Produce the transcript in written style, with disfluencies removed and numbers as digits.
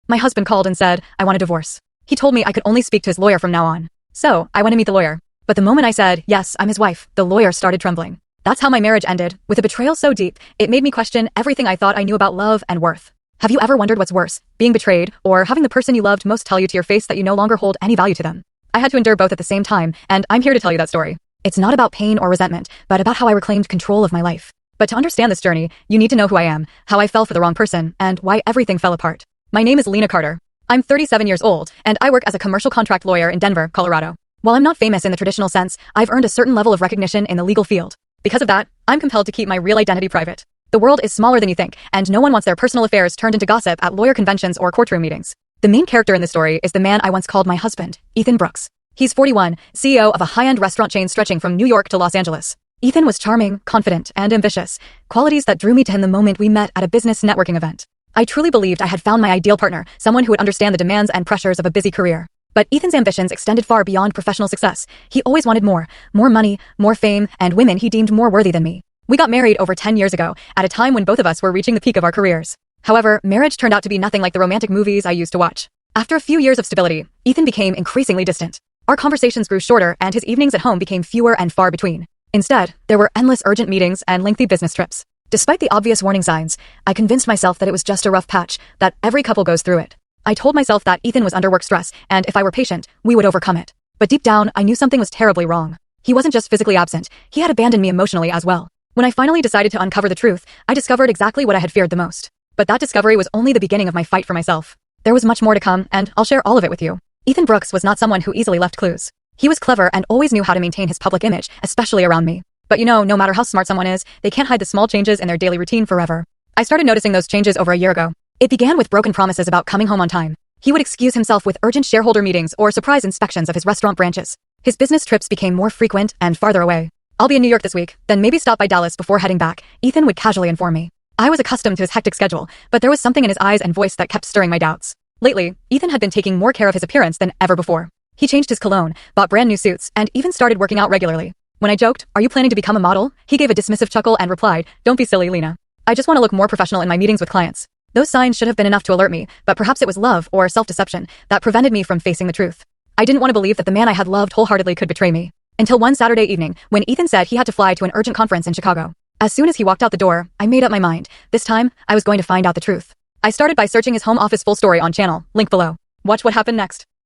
My husband called and said, I want a divorce. He told me I could only speak to his lawyer from now on. So, I went to meet the lawyer. But the moment I said, yes, I'm his wife, the lawyer started trembling. That's how my marriage ended, with a betrayal so deep, it made me question everything I thought I knew about love and worth. Have you ever wondered what's worse, being betrayed, or having the person you loved most tell you to your face that you no longer hold any value to them? I had to endure both at the same time, and I'm here to tell you that story. It's not about pain or resentment, but about how I reclaimed control of my life. But to understand this journey, you need to know who I am, how I fell for the wrong person, and why everything fell apart. My name is Lena Carter. I'm 37 years old, and I work as a commercial contract lawyer in Denver, Colorado. While I'm not famous in the traditional sense, I've earned a certain level of recognition in the legal field. Because of that, I'm compelled to keep my real identity private. The world is smaller than you think, and no one wants their personal affairs turned into gossip at lawyer conventions or courtroom meetings. The main character in this story is the man I once called my husband, Ethan Brooks. He's 41, CEO of a high-end restaurant chain stretching from New York to Los Angeles. Ethan was charming, confident, and ambitious, qualities that drew me to him the moment we met at a business networking event. I truly believed I had found my ideal partner, someone who would understand the demands and pressures of a busy career. But Ethan's ambitions extended far beyond professional success. He always wanted more money, more fame, and women he deemed more worthy than me. We got married over 10 years ago, at a time when both of us were reaching the peak of our careers. However, marriage turned out to be nothing like the romantic movies I used to watch. After a few years of stability, Ethan became increasingly distant. Our conversations grew shorter, and his evenings at home became fewer and far between. Instead, there were endless urgent meetings and lengthy business trips. Despite the obvious warning signs, I convinced myself that it was just a rough patch, that every couple goes through it. I told myself that Ethan was under work stress, and if I were patient, we would overcome it. But deep down, I knew something was terribly wrong. He wasn't just physically absent, he had abandoned me emotionally as well. When I finally decided to uncover the truth, I discovered exactly what I had feared the most. But that discovery was only the beginning of my fight for myself. There was much more to come, and I'll share all of it with you. Ethan Brooks was not someone who easily left clues. He was clever and always knew how to maintain his public image, especially around me. But no matter how smart someone is, they can't hide the small changes in their daily routine forever. I started noticing those changes over a year ago. It began with broken promises about coming home on time. He would excuse himself with urgent shareholder meetings or surprise inspections of his restaurant branches. His business trips became more frequent and farther away. I'll be in New York this week, then maybe stop by Dallas before heading back, Ethan would casually inform me. I was accustomed to his hectic schedule, but there was something in his eyes and voice that kept stirring my doubts. Lately, Ethan had been taking more care of his appearance than ever before. He changed his cologne, bought brand new suits, and even started working out regularly. When I joked, "Are you planning to become a model?" he gave a dismissive chuckle and replied, "Don't be silly, Lena. I just want to look more professional in my meetings with clients." Those signs should have been enough to alert me, but perhaps it was love or self-deception that prevented me from facing the truth. I didn't want to believe that the man I had loved wholeheartedly could betray me. Until one Saturday evening, when Ethan said he had to fly to an urgent conference in Chicago. As soon as he walked out the door, I made up my mind. This time, I was going to find out the truth. I started by searching his home office full story on channel, link below. Watch what happened next.